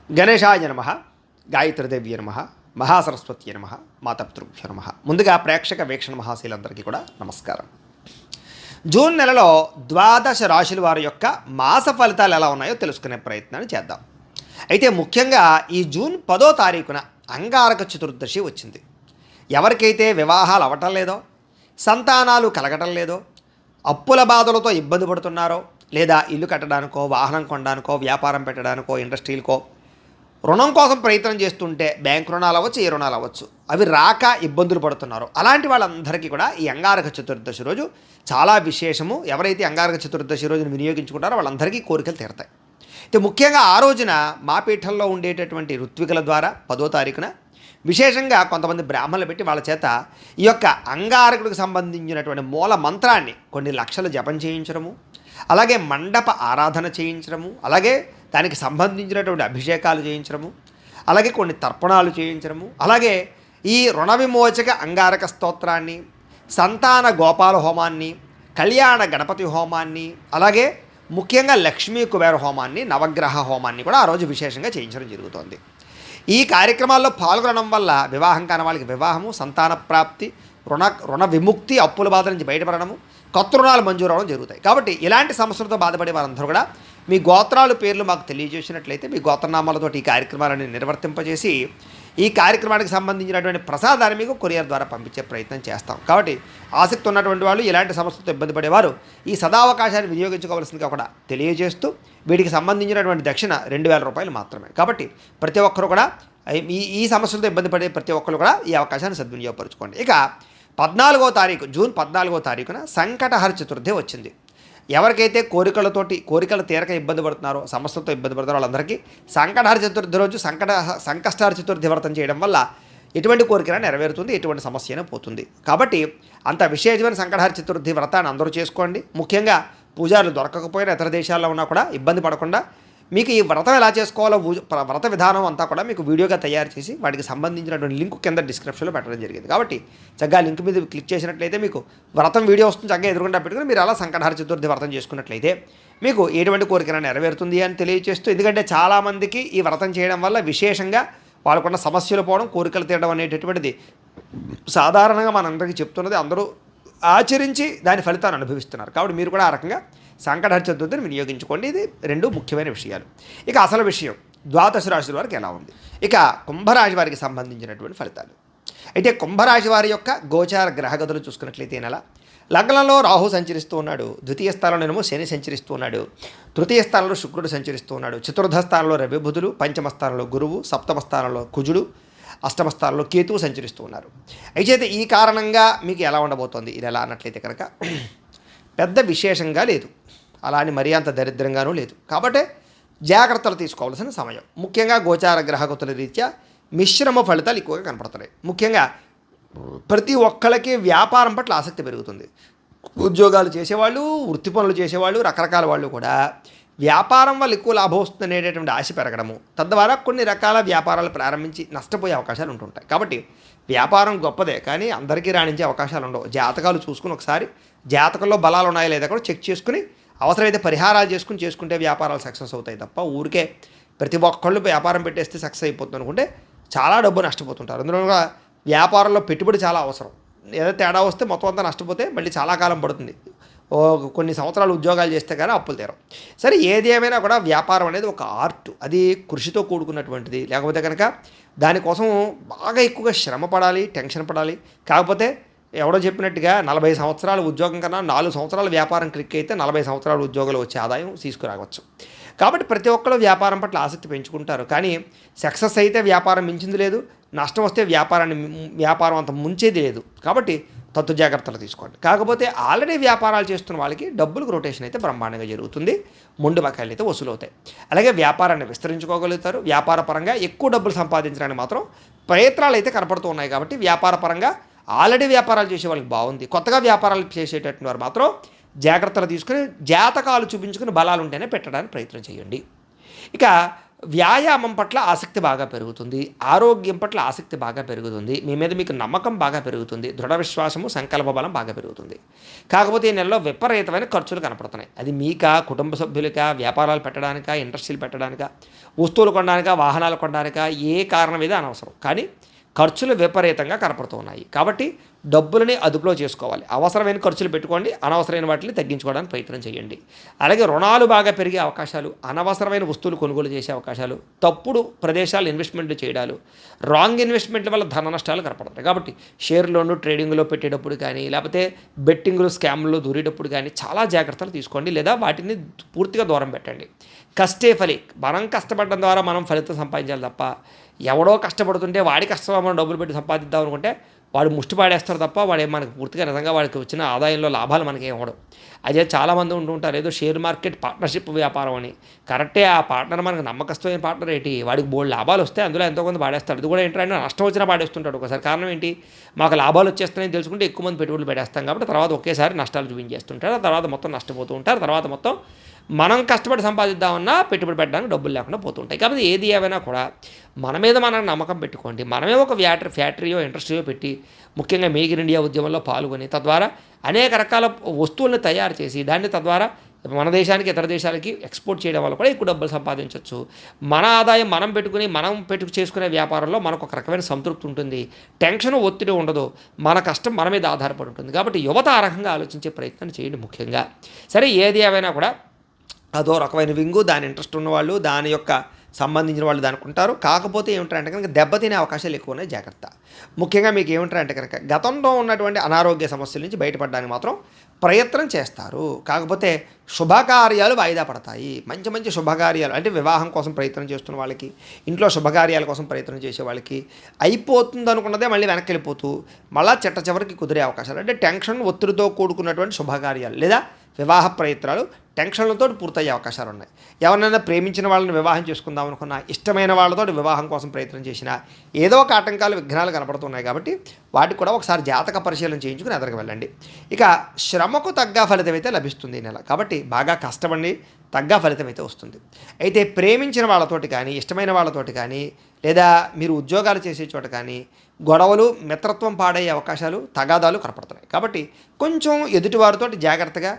గణేశాయ నమః, గాయత్రీదేవ్య నమః, మహాసరస్వతి నమః, మాతాపితృభ్యో నమః. ముందుగా ప్రేక్షక వీక్షణ మహాశీలందరికీ కూడా నమస్కారం. జూన్ నెలలో ద్వాదశ రాశుల వారి యొక్క మాస ఫలితాలు ఎలా ఉన్నాయో తెలుసుకునే ప్రయత్నాన్ని చేద్దాం. అయితే ముఖ్యంగా ఈ జూన్ 10వ తారీఖున అంగారక చతుర్దశి వచ్చింది. ఎవరికైతే వివాహాలు అవ్వటం లేదో, సంతానాలు కలగటం లేదో, అప్పుల బాధలతో ఇబ్బంది పడుతున్నారో, లేదా ఇల్లు కట్టడానికో, వాహనం కొనడానికో, వ్యాపారం పెట్టడానికో, ఇండస్ట్రీలకో రుణం కోసం ప్రయత్నం చేస్తుంటే బ్యాంక్ రుణాలు అవ్వచ్చు, ఏ రుణాలు అవ్వచ్చు, అవి రాక ఇబ్బందులు పడుతున్నారు. అలాంటి వాళ్ళందరికీ కూడా ఈ అంగారక చతుర్దశి రోజు చాలా విశేషము. ఎవరైతే అంగారక చతుర్దశి రోజును వినియోగించుకుంటారో వాళ్ళందరికీ కోరికలు తీరతాయి. అయితే ముఖ్యంగా ఆ రోజున మా పీఠంలో ఉండేటటువంటి ఋత్వికుల ద్వారా 10వ తారీఖున విశేషంగా కొంతమంది బ్రాహ్మణులు పెట్టి వాళ్ళ చేత ఈ యొక్క అంగారకుడికి సంబంధించినటువంటి మూల మంత్రాన్ని కొన్ని లక్షలు జపం చేయించడము, అలాగే మండప ఆరాధన చేయించడము, అలాగే దానికి సంబంధించినటువంటి అభిషేకాలు చేయించడము, అలాగే కొన్ని తర్పణాలు చేయించడము, అలాగే ఈ రుణ విమోచక అంగారక స్తోత్రాన్ని, సంతాన గోపాల హోమాన్ని, కళ్యాణ గణపతి హోమాన్ని, అలాగే ముఖ్యంగా లక్ష్మీ కుబేర హోమాన్ని, నవగ్రహ హోమాన్ని కూడా ఆ రోజు విశేషంగా చేయించడం జరుగుతోంది. ఈ కార్యక్రమాల్లో పాల్గొనడం వల్ల వివాహం కాని వాళ్ళకి వివాహము, సంతాన ప్రాప్తి, రుణ విముక్తి, అప్పుల బాధ నుంచి బయటపడడము, కొత్త రుణాలు మంజూరు అవడం జరుగుతాయి. కాబట్టి ఇలాంటి సమస్యలతో బాధపడే వారందరూ కూడా మీ గోత్రాలు పేర్లు మాకు తెలియజేసినట్లయితే మీ గోత్రనామాలతో ఈ కార్యక్రమాలను నిర్వర్తింపజేసి ఈ కార్యక్రమానికి సంబంధించినటువంటి ప్రసాదాన్ని మీకు కొరియర్ ద్వారా పంపించే ప్రయత్నం చేస్తాం. కాబట్టి ఆసక్తి ఉన్నటువంటి వాళ్ళు, ఇలాంటి సమస్యలతో ఇబ్బంది పడేవారు ఈ సదావకాశాన్ని వినియోగించుకోవాల్సిందిగా కూడా తెలియజేస్తూ వీటికి సంబంధించినటువంటి దక్షిణ 2000 రూపాయలు మాత్రమే. కాబట్టి ప్రతి ఒక్కరు కూడా ఈ సమస్యలతో ఇబ్బంది పడే ప్రతి ఒక్కరు కూడా ఈ అవకాశాన్ని సద్వినియోగపరచుకోండి. ఇక 14వ తారీఖు జూన్ 14వ తారీఖున సంకటహర చతుర్థి వచ్చింది. ఎవరికైతే కోరికలు తీరక ఇబ్బంది పడుతున్నారో, సమస్యలతో ఇబ్బంది పడుతున్నారో వాళ్ళందరికీ సంకటహర చతుర్థి రోజు సంకష్టహర చతుర్థి వ్రతం చేయడం వల్ల ఎటువంటి కోరికైనా నెరవేరుతుంది, ఎటువంటి సమస్య అయినా పోతుంది. కాబట్టి అంత విశేషమైన సంకటహర చతుర్థి వ్రతాన్ని అందరూ చేసుకోండి. ముఖ్యంగా పూజారులు దొరకకపోయినా ఇతర దేశాల్లో ఉన్నా కూడా ఇబ్బంది పడకుండా మీకు ఈ వ్రతం ఎలా చేసుకోవాలో వ్రత విధానం అంతా కూడా మీకు వీడియోగా తయారు చేసి వాటికి సంబంధించినటువంటి లింక్ కింద డిస్క్రిప్షన్లో పెట్టడం జరిగింది. కాబట్టి చక్కగా లింక్ మీద క్లిక్ చేసినట్లయితే మీకు వ్రతం వీడియో వస్తుంది. చక్కగా ఎదురుకుండా పెట్టుకుని మీరు అలా సంకటహర చతుర్థి వ్రతం చేసుకున్నట్లయితే మీకు ఎటువంటి కోరికైనా నెరవేరుతుంది అని తెలియజేస్తూ, ఎందుకంటే చాలామందికి ఈ వ్రతం చేయడం వల్ల విశేషంగా వాళ్ళకున్న సమస్యలు పోవడం, కోరికలు తీయడం అనేటటువంటిది సాధారణంగా మనందరికీ చెప్తున్నది, అందరూ ఆచరించి దాని ఫలితాన్ని అనుభవిస్తున్నారు. కాబట్టి మీరు కూడా ఆ రకంగా సంకటహర చతుర్థిని వినియోగించుకోండి. ఇది రెండు ముఖ్యమైన విషయాలు. ఇక అసలు విషయం ద్వాదశ రాశుల వారికి ఎలా ఉంది. ఇక కుంభరాశి వారికి సంబంధించినటువంటి ఫలితాలు. అయితే కుంభరాశి వారి యొక్క గోచార గ్రహగతులు చూసుకున్నట్లయితే నెల లగ్నంలో రాహు సంచరిస్తూ ఉన్నాడు, ద్వితీయ స్థానంలోనేమో శని సంచరిస్తూ ఉన్నాడు, తృతీయ స్థానంలో శుక్రుడు సంచరిస్తూ ఉన్నాడు, చతుర్థ స్థానంలో రవి బుధులు, పంచమ స్థానంలో గురువు, సప్తమ స్థానంలో కుజుడు, అష్టమ స్థానంలో కేతువు సంచరిస్తూ ఉన్నారు. అయితే ఈ కారణంగా మీకు ఎలా ఉండబోతోంది ఇది ఎలా అన్నట్లయితే కనుక పెద్ద విశేషంగా లేదు, అలా అని మరీ అంత దరిద్రంగానూ లేదు. కాబట్టి జాగ్రత్తలు తీసుకోవాల్సిన సమయం. ముఖ్యంగా గోచార గ్రహగతుల రీత్యా మిశ్రమ ఫలితాలు ఎక్కువగా కనపడుతున్నాయి. ముఖ్యంగా ప్రతి ఒక్కళ్ళకి వ్యాపారం పట్ల ఆసక్తి పెరుగుతుంది. ఉద్యోగాలు చేసేవాళ్ళు, వృత్తి పనులు చేసేవాళ్ళు, రకరకాల వాళ్ళు కూడా వ్యాపారం వల్ల ఎక్కువ లాభం వస్తుంది అనేటటువంటి ఆశ పెరగడము, తద్వారా కొన్ని రకాల వ్యాపారాలు ప్రారంభించి నష్టపోయే అవకాశాలు ఉంటుంటాయి. కాబట్టి వ్యాపారం గొప్పదే, కానీ అందరికీ రాణించే అవకాశాలు ఉండవు. జాతకాలు చూసుకుని ఒకసారి జాతకంలో బలాలు ఉన్నాయో లేదా కూడా చెక్ చేసుకుని అవసరమైతే పరిహారాలు చేసుకుంటే వ్యాపారాలు సక్సెస్ అవుతాయి తప్ప ఊరికే ప్రతి ఒక్కళ్ళు వ్యాపారం పెట్టేస్తే సక్సెస్ అయిపోతుంది అనుకుంటే చాలా డబ్బు నష్టపోతుంటారు. అందులో వ్యాపారంలో పెట్టుబడి చాలా అవసరం. ఏదో తేడా వస్తే మొత్తం అంతా నష్టపోతే మళ్ళీ చాలా కాలం పడుతుంది. కొన్ని సంవత్సరాలు ఉద్యోగాలు చేస్తే కానీ అప్పులు తీరవు. సరే, ఏది ఏమైనా కూడా వ్యాపారం అనేది ఒక ఆర్ట్, అది కృషితో కూడుకున్నటువంటిది. లేకపోతే కనుక దానికోసం బాగా ఎక్కువగా శ్రమ పడాలి, టెన్షన్ పడాలి. కాకపోతే ఎవడో చెప్పినట్టుగా 40 సంవత్సరాల ఉద్యోగం కన్నా 4 సంవత్సరాల వ్యాపారం క్లిక్ అయితే 40 సంవత్సరాల ఉద్యోగాలు వచ్చే ఆదాయం తీసుకురావచ్చు. కాబట్టి ప్రతి ఒక్కరు వ్యాపారం పట్ల ఆసక్తి పెంచుకుంటారు. కానీ సక్సెస్ అయితే వ్యాపారం మించింది లేదు, నష్టం వస్తే వ్యాపారం అంత ముంచేది లేదు. కాబట్టి తత్తు జాగ్రత్తలు తీసుకోండి. కాకపోతే ఆల్రెడీ వ్యాపారాలు చేస్తున్న వాళ్ళకి డబ్బులకు రొటేషన్ అయితే బ్రహ్మాండంగా జరుగుతుంది, మొండి బకాయిలు అయితే వసూలు అవుతాయి. అలాగే వ్యాపారాన్ని విస్తరించుకోగలుగుతారు. వ్యాపార పరంగా ఎక్కువ డబ్బులు సంపాదించడానికి మాత్రం ప్రయత్నాలు అయితే కనపడుతూ ఉన్నాయి. కాబట్టి వ్యాపార పరంగా ఆల్రెడీ వ్యాపారాలు చేసే వాళ్ళకి బాగుంది. కొత్తగా వ్యాపారాలు చేసేటటువంటి వారు మాత్రం జాగ్రత్తలు తీసుకుని జాతకాలు చూపించుకుని బలాలు ఉంటేనే పెట్టడానికి ప్రయత్నం చేయండి. ఇక వ్యాయామం పట్ల ఆసక్తి బాగా పెరుగుతుంది, ఆరోగ్యం పట్ల ఆసక్తి బాగా పెరుగుతుంది, మీ మీద మీకు నమ్మకం బాగా పెరుగుతుంది, దృఢ విశ్వాసము సంకల్ప బలం బాగా పెరుగుతుంది. కాకపోతే ఈ నెలలో విపరీతమైన ఖర్చులు కనపడుతున్నాయి. అది మీకా, కుటుంబ సభ్యులకా, వ్యాపారాలు పెట్టడానికా, ఇండస్ట్రీలు పెట్టడానికా, వస్తువులు కొనడానికా, వాహనాలు కొనడానికా, ఏ కారణం మీద అనవసరం కానీ ఖర్చులు విపరీతంగా కనపడుతున్నాయి. కాబట్టి డబ్బులని అదుపులో చేసుకోవాలి. అవసరమైన ఖర్చులు పెట్టుకోండి, అనవసరమైన వాటిని తగ్గించుకోవడానికి ప్రయత్నం చేయండి. అలాగే రుణాలు బాగా పెరిగే అవకాశాలు, అనవసరమైన వస్తువులు కొనుగోలు చేసే అవకాశాలు, తప్పుడు ప్రదేశాలు ఇన్వెస్ట్మెంట్లు చేయడాలు, రాంగ్ ఇన్వెస్ట్మెంట్ల వల్ల ధన నష్టాలు కనపడతాయి. కాబట్టి షేర్లోను ట్రేడింగ్లో పెట్టేటప్పుడు కానీ, లేకపోతే బెట్టింగ్లు స్కామ్లో దూరేటప్పుడు కానీ చాలా జాగ్రత్తలు తీసుకోండి, లేదా వాటిని పూర్తిగా దూరం పెట్టండి. కష్టే ఫలి, మనం కష్టపడడం ద్వారా మనం ఫలితం సంపాదించాలి తప్ప ఎవడో కష్టపడుతుంటే వాడి కష్టంలో మనం డబ్బులు పెట్టి సంపాదిద్దాం అనుకుంటే వాడు ముష్టి పాడేస్తారు తప్ప వాడే మనకు పూర్తిగా నిజంగా వాడికి వచ్చిన ఆదాయంలో లాభాలు మనకి ఇవ్వడం. అదే చాలామంది ఉంటుంటారు ఏదో షేర్ మార్కెట్ పార్ట్నర్షిప్ వ్యాపారం అని. కరెక్టే, ఆ పార్ట్నర్ మనకు నమ్మకస్తమైన పార్ట్నర్ ఏంటి, వాడికి బోల్డ్ లాభాలు వస్తాయి, అందులో ఎంతో కొంత పాడేస్తాడు. ఇది కూడా ఏంటంటే నష్టం వచ్చినా పాడేస్తుంటాడు ఒకసారి. కారణం ఏంటి, మాకు లాభాలు వచ్చేస్తున్నాయని తెలుసుకుంటే ఎక్కువ మంది పెట్టుబడులు పెట్టేస్తాం కాబట్టి తర్వాత ఒకేసారి నష్టాలు చూపించేస్తుంటారు, ఆ తర్వాత మొత్తం నష్టపోతూ ఉంటారు, తర్వాత మొత్తం మనం కష్టపడి సంపాదిద్దామన్నా పెట్టుబడి పెట్టడానికి డబ్బులు లేకుండా పోతుంటాయి. కాబట్టి ఏది ఏమైనా కూడా మన మీద మనం నమ్మకం పెట్టుకోండి. మనమే ఒక ఫ్యాక్టరీయో ఇండస్ట్రీయో పెట్టి ముఖ్యంగా మేక్ ఇన్ ఇండియా ఉద్యమంలో పాల్గొని తద్వారా అనేక రకాల వస్తువులను తయారు చేసి దాన్ని తద్వారా మన దేశానికి ఇతర దేశాలకి ఎక్స్పోర్ట్ చేయడం వల్ల కూడా ఎక్కువ డబ్బులు సంపాదించవచ్చు. మన ఆదాయం మనం పెట్టుకుని చేసుకునే వ్యాపారంలో మనకు ఒక రకమైన సంతృప్తి ఉంటుంది, టెన్షన్ ఒత్తిడి ఉండదు, మన కష్టం మన మీద ఆధారపడి ఉంటుంది. కాబట్టి యువత ఆ రకంగా ఆలోచించే ప్రయత్నం చేయండి ముఖ్యంగా. సరే, ఏది ఏమైనా కూడా అదో రకమైన వింగు, దాని ఇంట్రెస్ట్ ఉన్నవాళ్ళు, దాని యొక్క సంబంధించిన వాళ్ళు దానికి ఉంటారు. కాకపోతే ఏమిటంటే కనుక దెబ్బతినే అవకాశాలు ఎక్కువ ఉన్నాయి, జాగ్రత్త. ముఖ్యంగా మీకు ఏమిటంటే కనుక గతంలో ఉన్నటువంటి అనారోగ్య సమస్యల నుంచి బయటపడడానికి మాత్రం ప్రయత్నం చేస్తారు. కాకపోతే శుభకార్యాలు వాయిదా పడతాయి. మంచి మంచి శుభకార్యాలు అంటే వివాహం కోసం ప్రయత్నం చేస్తున్న వాళ్ళకి, ఇంట్లో శుభకార్యాల కోసం ప్రయత్నం చేసే వాళ్ళకి అయిపోతుంది అనుకున్నదే మళ్ళీ వెనక్కి వెళ్ళిపోతూ మళ్ళీ చివరికి కుదిరే అవకాశాలు, అంటే టెన్షన్ ఒత్తిడితో కూడుకున్నటువంటి శుభకార్యాలు లేదా వివాహ ప్రయత్నాలు టెన్షన్లతో పూర్తయ్యే అవకాశాలు ఉన్నాయి. ఎవరినైనా ప్రేమించిన వాళ్ళని వివాహం చేసుకుందాం అనుకున్నా, ఇష్టమైన వాళ్ళతో వివాహం కోసం ప్రయత్నం చేసినా ఏదో ఒక ఆటంకాలు, విఘ్నాలు కనపడుతున్నాయి. కాబట్టి వాటికి కూడా ఒకసారి జాతక పరిశీలన చేయించుకుని ఎదరికి వెళ్ళండి. ఇక శ్రమకు తగ్గ ఫలితం అయితే లభిస్తుంది ఈ నెల. కాబట్టి బాగా కష్టపడి తగ్గ ఫలితం అయితే వస్తుంది. అయితే ప్రేమించిన వాళ్ళతోటి కానీ, ఇష్టమైన వాళ్ళతోటి కానీ, లేదా మీరు ఉద్యోగాలు చేసే చోట కానీ గొడవలు, మిత్రత్వం పాడయ్యే అవకాశాలు, తగాదాలు కనపడుతున్నాయి. కాబట్టి కొంచెం ఎదుటివారితో జాగ్రత్తగా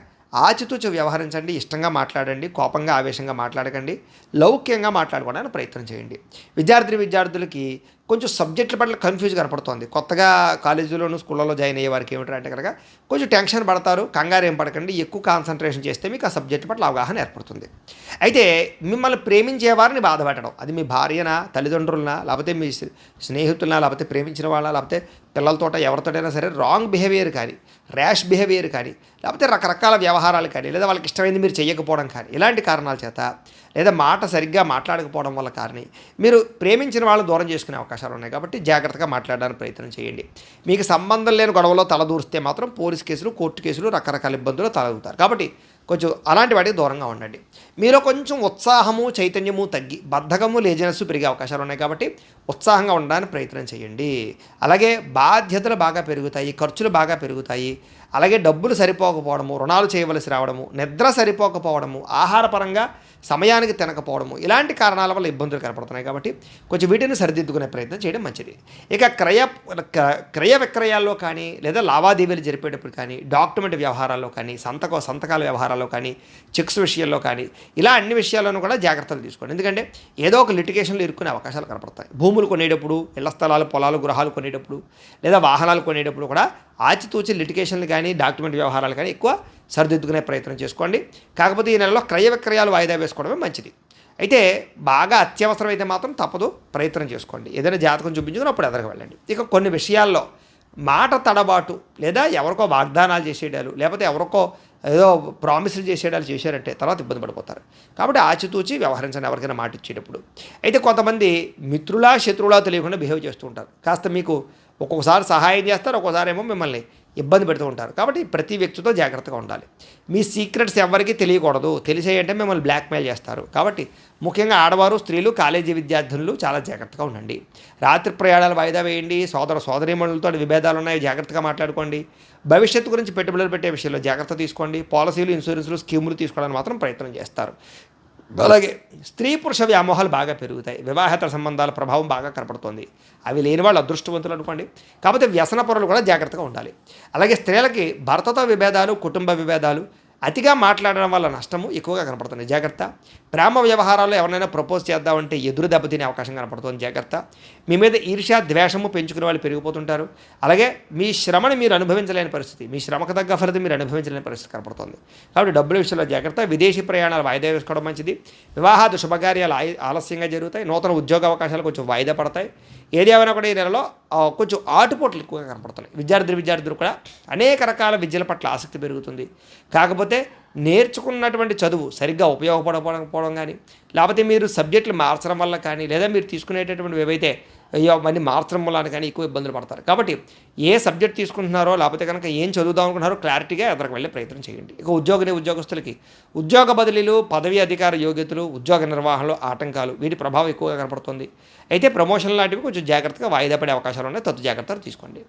ఆచితూచి వ్యవహరించండి, ఇష్టంగా మాట్లాడండి, కోపంగా ఆవేశంగా మాట్లాడకండి, లౌక్యంగా మాట్లాడుకోవడానికి ప్రయత్నం చేయండి. విద్యార్థులకి కొంచెం సబ్జెక్టుల పట్ల కన్ఫ్యూజ్ కనపడుతోంది. కొత్తగా కాలేజీలోను స్కూళ్ళలో జాయిన్ అయ్యే వారికి ఏమిటంటే కనుక కొంచెం టెన్షన్ పడతారు. కంగారు ఏం పడకండి, ఎక్కువ కాన్సన్ట్రేషన్ చేస్తే మీకు ఆ సబ్జెక్ట్ పట్ల అవగాహన ఏర్పడుతుంది. అయితే మిమ్మల్ని ప్రేమించే వారిని బాధ పెట్టడం, అది మీ భార్యనా, తల్లిదండ్రులనా, లేకపోతే మీ స్నేహితులనా, లేకపోతే ప్రేమించిన వాళ్ళ, లేకపోతే పిల్లలతోట ఎవరితోటైనా సరే రాంగ్ బిహేవియర్ కానీ, ర్యాష్ బిహేవియర్ కానీ, లేకపోతే రకరకాల వ్యవహారాలు కానీ, లేదా వాళ్ళకి ఇష్టమైంది మీరు చేయకపోవడం కానీ, ఇలాంటి కారణాల చేత, లేదా మాట సరిగ్గా మాట్లాడకపోవడం వల్ల కానీ మీరు ప్రేమించిన వాళ్ళని దూరం చేసుకునే అవకాశాలు ఉన్నాయి. కాబట్టి జాగ్రత్తగా మాట్లాడడానికి ప్రయత్నం చేయండి. మీకు సంబంధం లేని గొడవలో తలదూరిస్తే మాత్రం పోలీస్ కేసులు, కోర్టు కేసులు, రకరకాల ఇబ్బందులు తలెత్తుతారు. కాబట్టి కొంచెం అలాంటి వాటికి దూరంగా ఉండండి. మీలో కొంచెం ఉత్సాహము, చైతన్యము తగ్గి బద్ధకము, లేజినెస్ పెరిగే అవకాశాలు ఉన్నాయి. కాబట్టి ఉత్సాహంగా ఉండడానికి ప్రయత్నం చేయండి. అలాగే బాధ్యతలు బాగా పెరుగుతాయి, ఖర్చులు బాగా పెరుగుతాయి. అలాగే డబ్బులు సరిపోకపోవడము, రుణాలు చేయవలసి రావడము, నిద్ర సరిపోకపోవడము, ఆహారపరంగా సమయానికి తినకపోవడము, ఇలాంటి కారణాల వల్ల ఇబ్బందులు కనపడుతున్నాయి. కాబట్టి కొంచెం వీటిని సరిదిద్దుకునే ప్రయత్నం చేయడం మంచిది. ఇక క్రయ విక్రయాల్లో కానీ, లేదా లావాదేవీలు జరిపేటప్పుడు కానీ, డాక్యుమెంట్ వ్యవహారాల్లో కానీ, సంతకాల వ్యవహారాల్లో కానీ, చెక్స్ విషయాల్లో కానీ, ఇలా అన్ని విషయాల్లోనూ కూడా జాగ్రత్తలు తీసుకోండి. ఎందుకంటే ఏదో ఒక లిటిగేషన్లో ఇరుక్కునే అవకాశాలు కనపడతాయి. భూములు కొనేటప్పుడు, ఇళ్ల స్థలాలు, పొలాలు, గృహాలు కొనేటప్పుడు, లేదా వాహనాలు కొనేటప్పుడు కూడా ఆచితూచి లిటిగేషన్లు కానీ, డాక్యుమెంట్ వ్యవహారాలు కానీ ఎక్కువ సరిదిద్దుకునే ప్రయత్నం చేసుకోండి. కాకపోతే ఈ నెలలో క్రయ విక్రయాలు వాయిదా వేసుకోవడమే మంచిది. అయితే బాగా అత్యవసరం అయితే మాత్రం తప్పదు, ప్రయత్నం చేసుకోండి. ఏదైనా జాతకం చూపించుకుని అప్పుడు ఎదరికి వెళ్ళండి. ఇక కొన్ని విషయాల్లో మాట తడబాటు, లేదా ఎవరికో వాగ్దానాలు చేసేయడాలు, లేకపోతే ఎవరికో ఏదో ప్రామిసులు చేసేయడాలు చేశారంటే తర్వాత ఇబ్బంది పడిపోతారు. కాబట్టి ఆచితూచి వ్యవహరించండి ఎవరికైనా మాట ఇచ్చేటప్పుడు. అయితే కొంతమంది మిత్రులా శత్రువులా తెలియకుండా బిహేవ్ చేస్తూ ఉంటారు. కాస్త మీకు ఒక్కొక్కసారి సహాయం చేస్తారు, ఒక్కోసారి ఏమో మిమ్మల్ని ఇబ్బంది పెడుతూ ఉంటారు. కాబట్టి ప్రతి వ్యక్తితో జాగ్రత్తగా ఉండాలి. మీ సీక్రెట్స్ ఎవరికి తెలియకూడదు, తెలిసాయంటే మిమ్మల్ని బ్లాక్మెయిల్ చేస్తారు. కాబట్టి ముఖ్యంగా ఆడవారు, స్త్రీలు, కాలేజీ విద్యార్థులు చాలా జాగ్రత్తగా ఉండండి. రాత్రి ప్రయాణాలు వాయిదా వేయండి. సోదరీమణులతో విభేదాలు ఉన్నాయి, జాగ్రత్తగా మాట్లాడుకోండి. భవిష్యత్తు గురించి పెట్టుబడులు పెట్టే విషయంలో జాగ్రత్త తీసుకోండి. పాలసీలు, ఇన్సూరెన్స్లు, స్కీములు తీసుకోవడానికి మాత్రం ప్రయత్నం చేస్తారు. అలాగే స్త్రీ పురుష వ్యామోహాలు బాగా పెరుగుతాయి. వివాహేతర సంబంధాల ప్రభావం బాగా కనపడుతుంది. అవి లేని వాళ్ళు అదృష్టవంతులు అనుకోండి. కాకపోతే వ్యసన పరులు కూడా జాగ్రత్తగా ఉండాలి. అలాగే స్త్రీలకి భర్తతో విభేదాలు, కుటుంబ విభేదాలు, అతిగా మాట్లాడడం వల్ల నష్టము ఎక్కువగా కనపడుతుంది. జాగ్రత్త. ప్రేమ వ్యవహారాల్లో ఎవరైనా ప్రపోజ్ చేద్దామంటే ఎదురు దెబ్బతినే అవకాశం కనపడుతుంది. జాగ్రత్త. మీ మీద ఈర్ష్య, ద్వేషము పెంచుకునే వాళ్ళు పెరిగిపోతుంటారు. అలాగే మీ శ్రమను మీరు అనుభవించలేని పరిస్థితి, మీ శ్రమకు తగ్గ ఫలితం మీరు అనుభవించలేని పరిస్థితి కనపడుతుంది. కాబట్టి డబ్బుల విషయంలో జాగ్రత్త. విదేశీ ప్రయాణాలు వాయిదా వేసుకోవడం మంచిది. వివాహాది శుభకార్యాలు ఆలస్యంగా జరుగుతాయి. నూతన ఉద్యోగ అవకాశాలు కొంచెం వాయిదా పడతాయి. ఏది ఏమైనా కూడా ఈ నెలలో కొంచెం ఆటుపోట్లు ఎక్కువగా కనపడుతున్నాయి. విద్యార్థులు కూడా అనేక రకాల విద్యల పట్ల ఆసక్తి పెరుగుతుంది. కాకపోతే నేర్చుకున్నటువంటి చదువు సరిగ్గా ఉపయోగపడకపోవడం కానీ, లేకపోతే మీరు సబ్జెక్టులు మార్చడం వల్ల కానీ, లేదా మీరు తీసుకునేటటువంటివి ఏవైతే అవన్నీ మార్చడం వల్ల కానీ ఎక్కువ ఇబ్బందులు పడతారు. కాబట్టి ఏ సబ్జెక్ట్ తీసుకుంటున్నారో, లేకపోతే కనుక ఏం చదువుదాం అనుకుంటున్నారో క్లారిటీగా ఎదురుకు వెళ్ళే ప్రయత్నం చేయండి. ఇక ఉద్యోగస్తులకి ఉద్యోగ బదిలీలు, పదవీ అధికార యోగ్యతలు, ఉద్యోగ నిర్వహణలో ఆటంకాలు, వీటి ప్రభావం ఎక్కువగా కనపడుతుంది. అయితే ప్రమోషన్ లాంటివి కొంచెం జాగ్రత్తగా వాయిదా పడే అవకాశాలు ఉన్నాయి. తత్తు జాగ్రత్తలు తీసుకోండి.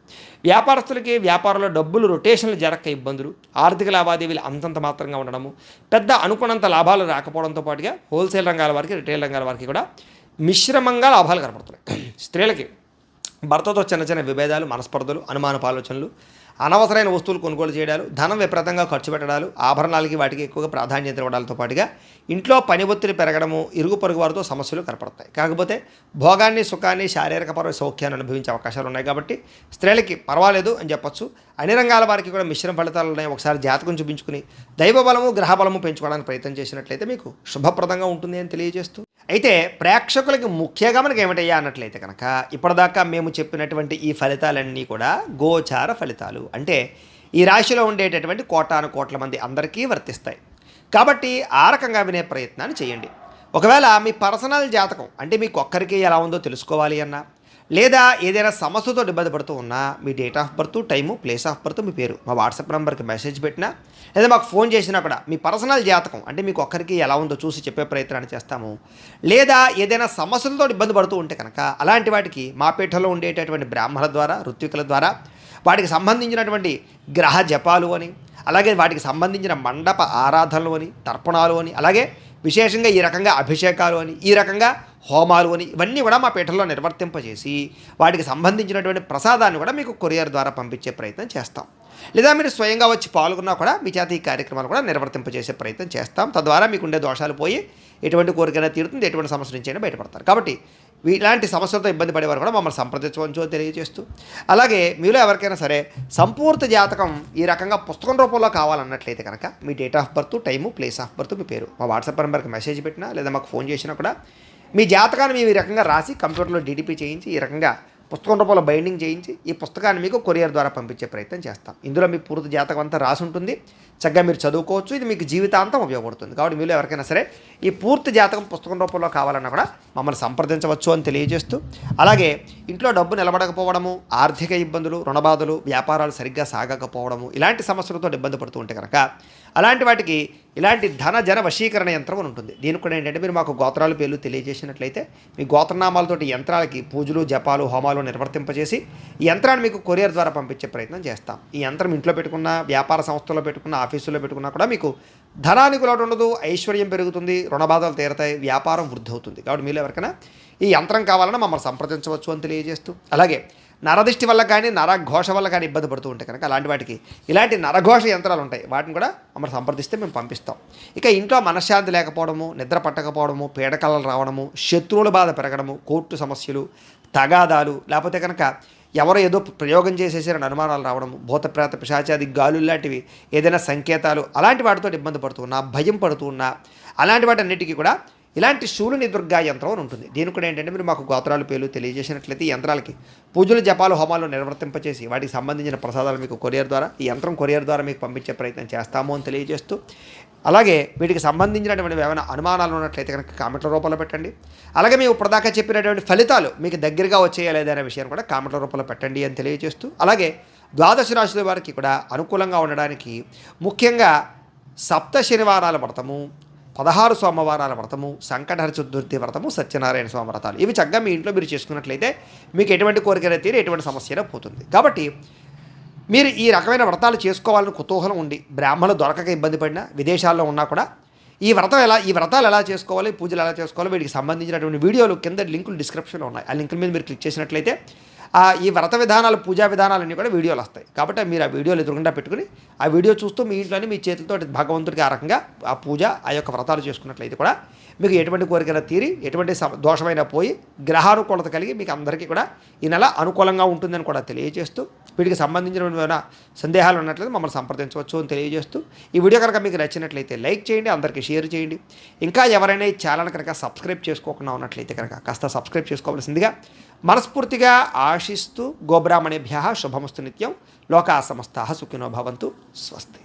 వ్యాపారస్తులకి వ్యాపారంలో డబ్బులు రొటేషన్లు జరగక ఇబ్బందులు, ఆర్థిక లావాదేవీలు అంతంత మాత్రంగా ఉండడము, పెద్ద అనుకున్నంత లాభాలు రాకపోవడంతో పాటుగా హోల్సేల్ రంగాల వారికి, రిటైల్ రంగాల వారికి కూడా మిశ్రమంగా లాభాలు కనపడుతున్నాయి. స్త్రీలకి భర్తతో చిన్న చిన్న విభేదాలు, మనస్పర్ధలు, అనుమానపు ఆలోచనలు, అనవసరమైన వస్తువులు కొనుగోలు చేయడాలు, ధనం విపరీతంగా ఖర్చు పెట్టడాలు, ఆభరణాలకి వాటికి ఎక్కువగా ప్రాధాన్యత ఇవ్వడాలతో పాటుగా ఇంట్లో పని ఒత్తిడి పెరగడము, ఇరుగు పొరుగు వారితో సమస్యలు కనపడతాయి. కాకపోతే భోగాన్ని, సుఖాన్ని, శారీరకపరమైన సౌఖ్యాన్ని అనుభవించే అవకాశాలు ఉన్నాయి. కాబట్టి స్త్రీలకి పర్వాలేదు అని చెప్పొచ్చు. అన్ని రంగాల వారికి కూడా మిశ్రమ ఫలితాలు ఉన్నాయి. ఒకసారి జాతకం చూపించుకుని దైవబలము, గ్రహబలము పెంచుకోవడానికి ప్రయత్నం చేసినట్లయితే మీకు శుభప్రదంగా ఉంటుంది అని తెలియజేస్తూ, అయితే ప్రేక్షకులకి ముఖ్యంగా మనకి ఏమిటయ్యా అన్నట్లయితే కనుక ఇప్పటిదాకా మేము చెప్పినటువంటి ఈ ఫలితాలన్నీ కూడా గోచార ఫలితాలు. అంటే ఈ రాశిలో ఉండేటటువంటి కోటాను కోట్ల మంది అందరికీ వర్తిస్తాయి. కాబట్టి ఆ రకంగా వినే ప్రయత్నాన్ని చేయండి. ఒకవేళ మీ పర్సనల్ జాతకం అంటే మీకు ఒక్కరికి ఎలా ఉందో తెలుసుకోవాలి అన్నా, లేదా ఏదైనా సమస్యతో ఇబ్బంది పడుతూ ఉన్నా, మీ date of birth, time, place of birth, మీ పేరు మా వాట్సాప్ నెంబర్కి మెసేజ్ పెట్టినా, లేదా మాకు ఫోన్ చేసినా కూడా మీ పర్సనల్ జాతకం అంటే మీకు ఒక్కరికి ఎలా ఉందో చూసి చెప్పే ప్రయత్నాన్ని చేస్తాము. లేదా ఏదైనా సమస్యలతో ఇబ్బంది పడుతూ ఉంటే కనుక అలాంటి వాటికి మా పీఠంలో ఉండేటటువంటి బ్రాహ్మణుల ద్వారా, ఋత్వికుల ద్వారా వాటికి సంబంధించినటువంటి గ్రహ జపాలు అని, అలాగే వాటికి సంబంధించిన మండప ఆరాధనలు అని, తర్పణాలు అని, అలాగే విశేషంగా ఈ రకంగా అభిషేకాలు అని, ఈ రకంగా హోమాలు అని, ఇవన్నీ కూడా మా పీఠంలో నిర్వర్తింపజేసి వాటికి సంబంధించినటువంటి ప్రసాదాన్ని కూడా మీకు కొరియర్ ద్వారా పంపించే ప్రయత్నం చేస్తాం. లేదా మీరు స్వయంగా వచ్చి పాల్గొన్నా కూడా మీ చేత ఈ కార్యక్రమాలు కూడా నిర్వర్తింపజేసే ప్రయత్నం చేస్తాం. తద్వారా మీకు ఉండే దోషాలు పోయి ఎటువంటి కోరికైనా తీరుతుంది, ఎటువంటి సమస్య నుంచి అయినా బయటపడతారు. కాబట్టి ఇలాంటి సమస్యలతో ఇబ్బంది పడేవారు కూడా మమ్మల్ని సంప్రదించవచ్చో తెలియజేస్తూ, అలాగే మీలో ఎవరికైనా సరే సంపూర్తి జాతకం ఈ రకంగా పుస్తకం రూపంలో కావాలన్నట్లయితే కనుక మీ date of birth, time, place of birth, మీ పేరు మా వాట్సాప్ నెంబర్కి మెసేజ్ పెట్టినా, లేదా మాకు ఫోన్ చేసినా కూడా మీ జాతకాన్ని మేము ఈ రకంగా రాసి కంప్యూటర్లో డీటీపీ చేయించి ఈ రకంగా పుస్తకం రూపంలో బైండింగ్ చేయించి ఈ పుస్తకాన్ని మీకు కొరియర్ ద్వారా పంపించే ప్రయత్నం చేస్తాం. ఇందులో మీ పూర్తి జాతకం అంతా రాసి ఉంటుంది. చక్కగా మీరు చదువుకోవచ్చు. ఇది మీకు జీవితాంతం ఉపయోగపడుతుంది. కాబట్టి మీలో ఎవరికైనా సరే ఈ పూర్తి జాతకం పుస్తకం రూపంలో కావాలన్నా కూడా మమ్మల్ని సంప్రదించవచ్చు అని తెలియజేస్తూ, అలాగే ఇంట్లో డబ్బు నిలబడకపోవడము, ఆర్థిక ఇబ్బందులు, రుణబాధలు, వ్యాపారాలు సరిగ్గా సాగకపోవడము, ఇలాంటి సమస్యలతో ఇబ్బంది పడుతూ ఉంటే కనుక అలాంటి వాటికి ఇలాంటి ధన జన వశీకరణ యంత్రం అని ఉంటుంది. దీనికి కూడా ఏంటంటే మీరు మాకు గోత్రాల పేర్లు తెలియజేసినట్లయితే మీ గోత్రనామాలతోటి యంత్రాలకి పూజలు, జపాలు, హోమాలు నిర్వర్తింపజేసి ఈ యంత్రాన్ని మీకు కొరియర్ ద్వారా పంపించే ప్రయత్నం చేస్తాం. ఈ యంత్రం ఇంట్లో పెట్టుకున్న, వ్యాపార సంస్థల్లో పెట్టుకున్న, ఆఫీసుల్లో పెట్టుకున్నా కూడా మీకు ధనానికి లోటు ఉండదు, ఐశ్వర్యం పెరుగుతుంది, రుణబాధలు తీరతాయి, వ్యాపారం వృద్ధి అవుతుంది. కాబట్టి మీరు ఎవరికైనా ఈ యంత్రం కావాలన్నా మమ్మల్ని సంప్రదించవచ్చు అని తెలియజేస్తూ, అలాగే నరదిష్టి వల్ల కానీ, నరఘోష వల్ల కానీ ఇబ్బంది పడుతూ ఉంటే కనుక అలాంటి వాటికి ఇలాంటి నరఘోష యంత్రాలు ఉంటాయి. వాటిని కూడా మమ్మల్ని సంప్రదిస్తే మేము పంపిస్తాం. ఇక ఇంట్లో మనశ్శాంతి లేకపోవడము, నిద్ర పట్టకపోవడము, పీడకలలు రావడము, శత్రువుల బాధ పెరగడము, కోర్టు సమస్యలు, తగాదాలు, లేకపోతే కనుక ఎవరో ఏదో ప్రయోగం చేసేసారని అనుమానాలు రావడము, భూతప్రేత పిశాచాది గాలు లాంటివి ఏదైనా సంకేతాలు, అలాంటి వాటితో ఇబ్బంది పడుతూ ఉన్నా, భయం పడుతూ ఉన్నా, అలాంటి వాటి అన్నిటికీ కూడా ఇలాంటి శూలిని దుర్గా యంత్రం అని ఉంటుంది. దీని కూడా ఏంటంటే మీరు మాకు గోత్రాలు పేర్లు తెలియజేసినట్లయితే ఈ యంత్రాలకి పూజలు, జపాలు, హోమాలు నిర్వర్తింపచేసి వాటికి సంబంధించిన ప్రసాదాలు మీకు కొరియర్ ద్వారా, ఈ యంత్రం కొరియర్ ద్వారా మీకు పంపించే ప్రయత్నం చేస్తాము అని తెలియజేస్తూ, అలాగే వీటికి సంబంధించినటువంటి ఏమైనా అనుమానాలు ఉన్నట్లయితే కనుక కామెంట్ల రూపంలో పెట్టండి. అలాగే మేము ఇప్పటిదాకా చెప్పినటువంటి ఫలితాలు మీకు దగ్గరగా వచ్చేయా లేదనే విషయాన్ని కూడా కామెంట్ల రూపంలో పెట్టండి అని తెలియజేస్తూ, అలాగే ద్వాదశ రాశుల వారికి కూడా అనుకూలంగా ఉండడానికి ముఖ్యంగా సప్త శనివారాల వ్రతము, 16 సోమవారాల వ్రతము, సంకటహర చతుర్థి వ్రతము, సత్యనారాయణ స్వామి వ్రతాలు, ఇవి చక్కగా మీ ఇంట్లో మీరు చేసుకున్నట్లయితే మీకు ఎటువంటి కోరికైనా తీరి ఎటువంటి సమస్య పోతుంది. కాబట్టి మీరు ఈ రకమైన వ్రతాలు చేసుకోవాలని కుతూహలం ఉండి బ్రాహ్మణులు దొరకక ఇబ్బంది పడినా, విదేశాల్లో ఉన్నా కూడా ఈ వ్రతాలు ఎలా చేసుకోవాలి, పూజలు ఎలా చేసుకోవాలి, వీటికి సంబంధించినటువంటి వీడియోలు కింద లింకులు డిస్క్రిప్షన్లో ఉన్నాయి. ఆ లింకుల మీద మీరు క్లిక్ చేసినట్లయితే ఈ వ్రత విధానాలు, పూజా విధానాలన్నీ కూడా వీడియోలు వస్తాయి. కాబట్టి మీరు ఆ వీడియోలు ఎదురుగుండా పెట్టుకుని ఆ వీడియో చూస్తూ మీ ఇంట్లోనే మీ చేతులతో భగవంతుడికి ఆ రకంగా ఆ పూజ, ఆ యొక్క వ్రతాలు చేసుకున్నట్లయితే కూడా మీకు ఎటువంటి కోరికైనా తీరి, ఎటువంటి దోషమైనా పోయి, గ్రహానుకూలత కలిగి మీకు అందరికీ కూడా ఈ నెల అనుకూలంగా ఉంటుందని కూడా తెలియజేస్తూ, వీటికి సంబంధించిన సందేహాలు ఉన్నట్లయితే మమ్మల్ని సంప్రదించవచ్చు అని తెలియజేస్తూ, ఈ వీడియో కనుక మీకు నచ్చినట్లయితే లైక్ చేయండి, అందరికీ షేర్ చేయండి. ఇంకా ఎవరైనా ఈ ఛానల్ కనుక సబ్స్క్రైబ్ చేసుకోకుండా ఉన్నట్లయితే కనుక కాస్త సబ్స్క్రైబ్ చేసుకోవాల్సిందిగా మనస్ఫూర్తిగా ఆశిస్తూ, గోబ్రాహ్మణేభ్యः శుభమస్తు నిత్యం. లోకా సమస్తాః సుఖినో భవంతు. స్వస్తి.